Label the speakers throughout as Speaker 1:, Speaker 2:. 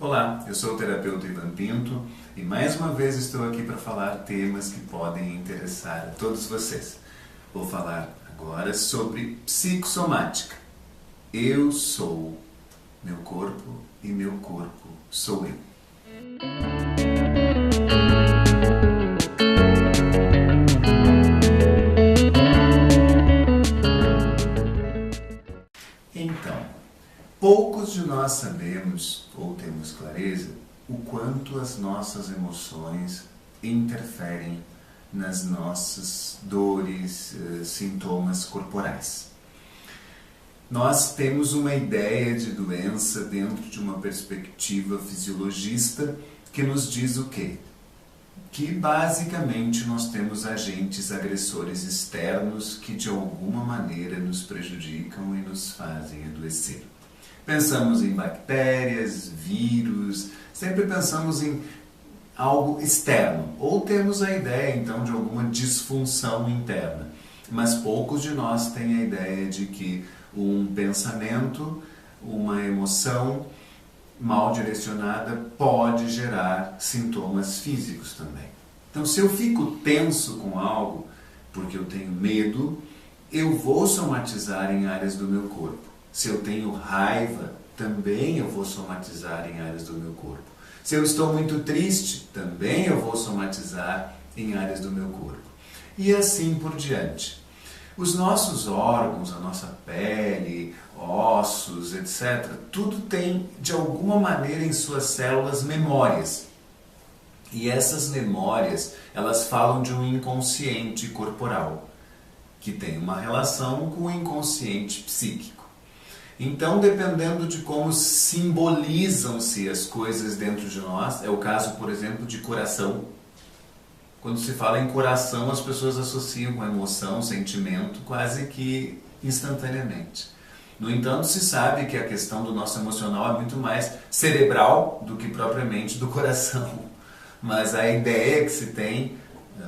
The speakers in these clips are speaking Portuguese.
Speaker 1: Olá, eu sou o terapeuta Ivan Pinto e mais uma vez estou aqui para falar temas que podem interessar a todos vocês. Vou falar agora sobre psicossomática. Eu sou meu corpo e meu corpo sou eu. Então, poucos de nós sabemos ou temos clareza o quanto as nossas emoções interferem nas nossas dores, sintomas corporais. Nós temos uma ideia de doença dentro de uma perspectiva fisiologista que nos diz o quê? Que basicamente nós temos agentes agressores externos que de alguma maneira nos prejudicam e nos fazem adoecer. Pensamos em bactérias, vírus, sempre pensamos em algo externo, ou temos a ideia então de alguma disfunção interna. Mas poucos de nós têm a ideia de que um pensamento, uma emoção mal direcionada pode gerar sintomas físicos também. Então, se eu fico tenso com algo porque eu tenho medo, eu vou somatizar em áreas do meu corpo. Se eu tenho raiva, também eu vou somatizar em áreas do meu corpo. Se eu estou muito triste, também eu vou somatizar em áreas do meu corpo. E assim por diante. Os nossos órgãos, a nossa pele, ossos, etc., tudo tem, de alguma maneira, em suas células, memórias. E essas memórias, elas falam de um inconsciente corporal, que tem uma relação com o inconsciente psíquico. Então, dependendo de como simbolizam-se as coisas dentro de nós, é o caso, por exemplo, de coração. Quando se fala em coração, as pessoas associam com emoção, sentimento, quase que instantaneamente. No entanto, se sabe que a questão do nosso emocional é muito mais cerebral do que propriamente do coração. Mas a ideia que se tem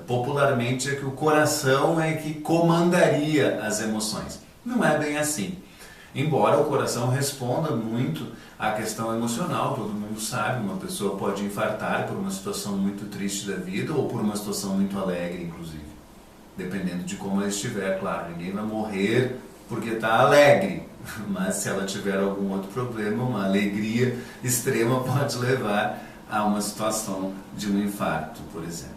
Speaker 1: popularmente é que o coração é que comandaria as emoções. Não é bem assim. Embora o coração responda muito à questão emocional, todo mundo sabe, uma pessoa pode infartar por uma situação muito triste da vida ou por uma situação muito alegre, inclusive. Dependendo de como ela estiver, claro, ninguém vai morrer porque está alegre, mas se ela tiver algum outro problema, uma alegria extrema pode levar a uma situação de um infarto, por exemplo.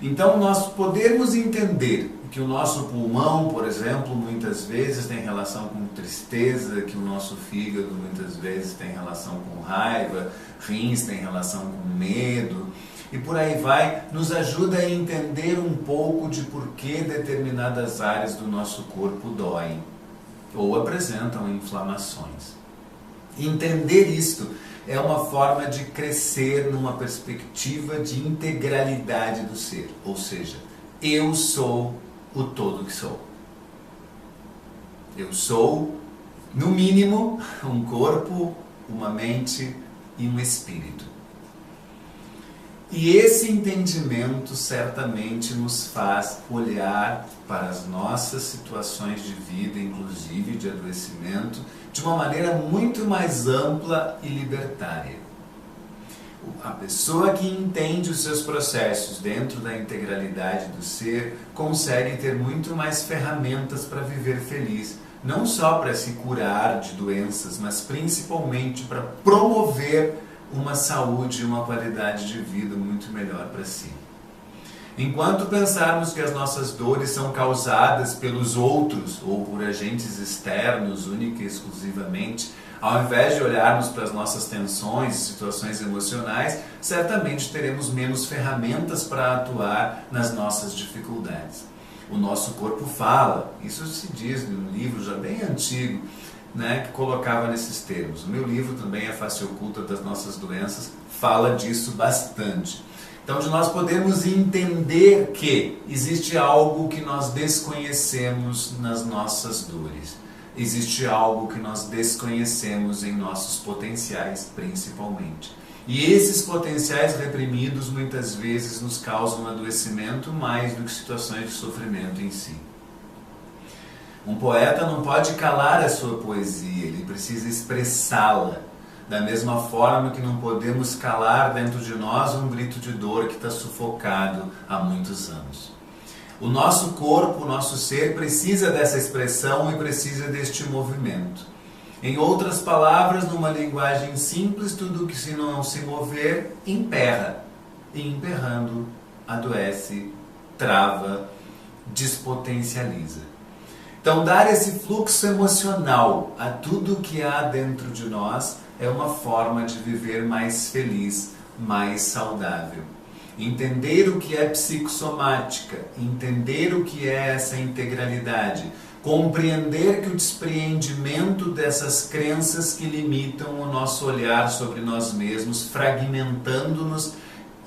Speaker 1: Então, nós podemos entender que o nosso pulmão, por exemplo, muitas vezes tem relação com tristeza, que o nosso fígado muitas vezes tem relação com raiva, rins tem relação com medo, e por aí vai, nos ajuda a entender um pouco de por que determinadas áreas do nosso corpo doem ou apresentam inflamações. Entender isto é uma forma de crescer numa perspectiva de integralidade do ser, ou seja, eu sou o todo que sou. Eu sou, no mínimo, um corpo, uma mente e um espírito. E esse entendimento certamente nos faz olhar para as nossas situações de vida, inclusive de adoecimento, de uma maneira muito mais ampla e libertária. A pessoa que entende os seus processos dentro da integralidade do ser consegue ter muito mais ferramentas para viver feliz, não só para se curar de doenças, mas principalmente para promover uma saúde e uma qualidade de vida muito melhor para si. Enquanto pensarmos que as nossas dores são causadas pelos outros ou por agentes externos, única e exclusivamente, ao invés de olharmos para as nossas tensões e situações emocionais, certamente teremos menos ferramentas para atuar nas nossas dificuldades. O nosso corpo fala, isso se diz num livro já bem antigo, que colocava nesses termos. O meu livro também, A Face Oculta das Nossas Doenças, fala disso bastante. Então, de nós podemos entender que existe algo que nós desconhecemos nas nossas dores. Existe algo que nós desconhecemos em nossos potenciais, principalmente. E esses potenciais reprimidos muitas vezes nos causam adoecimento mais do que situações de sofrimento em si. Um poeta não pode calar a sua poesia, ele precisa expressá-la. Da mesma forma que não podemos calar dentro de nós um grito de dor que está sufocado há muitos anos. O nosso corpo, o nosso ser precisa dessa expressão e precisa deste movimento. Em outras palavras, numa linguagem simples, tudo que se não se mover, emperra. E emperrando, adoece, trava, despotencializa. Então, dar esse fluxo emocional a tudo que há dentro de nós é uma forma de viver mais feliz, mais saudável. Entender o que é psicossomática, entender o que é essa integralidade, compreender que o despreendimento dessas crenças que limitam o nosso olhar sobre nós mesmos, fragmentando-nos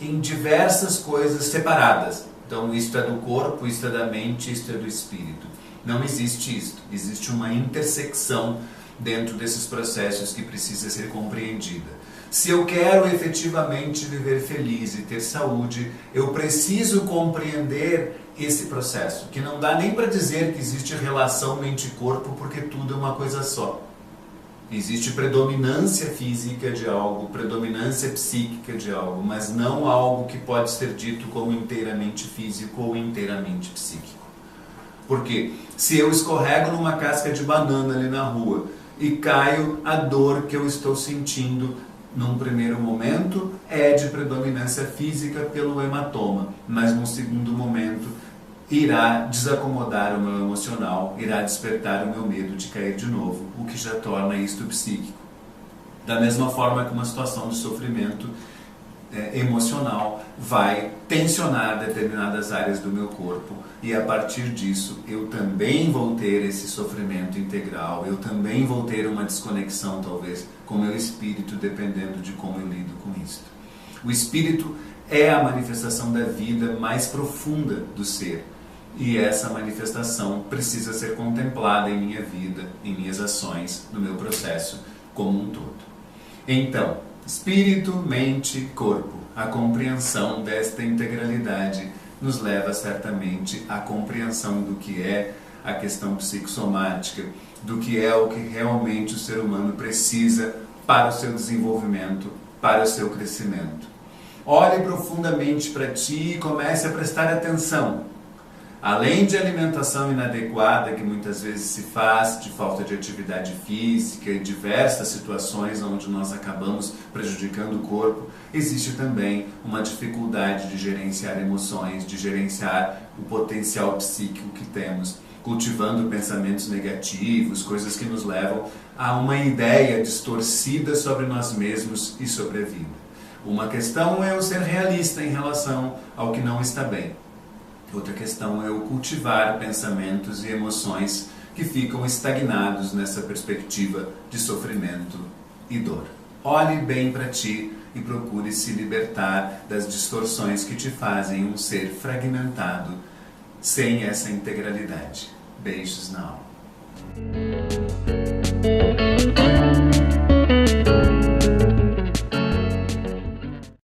Speaker 1: em diversas coisas separadas. Então, isto é do corpo, isto é da mente, isto é do espírito. Não existe isto. Existe uma intersecção dentro desses processos que precisa ser compreendida. Se eu quero efetivamente viver feliz e ter saúde, eu preciso compreender esse processo, que não dá nem para dizer que existe relação mente-corpo, porque tudo é uma coisa só. Existe predominância física de algo, predominância psíquica de algo, mas não algo que pode ser dito como inteiramente físico ou inteiramente psíquico. Porque se eu escorrego numa casca de banana ali na rua e caio, a dor que eu estou sentindo num primeiro momento é de predominância física pelo hematoma, mas num segundo momento irá desacomodar o meu emocional, irá despertar o meu medo de cair de novo, o que já torna isto psíquico. Da mesma forma que uma situação de sofrimento emocional vai tensionar determinadas áreas do meu corpo e a partir disso eu também vou ter esse sofrimento integral, eu também vou ter uma desconexão talvez com o meu espírito, dependendo de como eu lido com isso. O espírito é a manifestação da vida mais profunda do ser e essa manifestação precisa ser contemplada em minha vida, em minhas ações, no meu processo como um todo. Então, espírito, mente, corpo. A compreensão desta integralidade nos leva certamente à compreensão do que é a questão psicossomática, do que é o que realmente o ser humano precisa para o seu desenvolvimento, para o seu crescimento. Olhe profundamente para ti e comece a prestar atenção. Além de alimentação inadequada que muitas vezes se faz, de falta de atividade física e diversas situações onde nós acabamos prejudicando o corpo, existe também uma dificuldade de gerenciar emoções, de gerenciar o potencial psíquico que temos, cultivando pensamentos negativos, coisas que nos levam a uma ideia distorcida sobre nós mesmos e sobre a vida. Uma questão é o ser realista em relação ao que não está bem. Outra questão é o cultivar pensamentos e emoções que ficam estagnados nessa perspectiva de sofrimento e dor. Olhe bem para ti e procure se libertar das distorções que te fazem um ser fragmentado sem essa integralidade. Beijos na alma.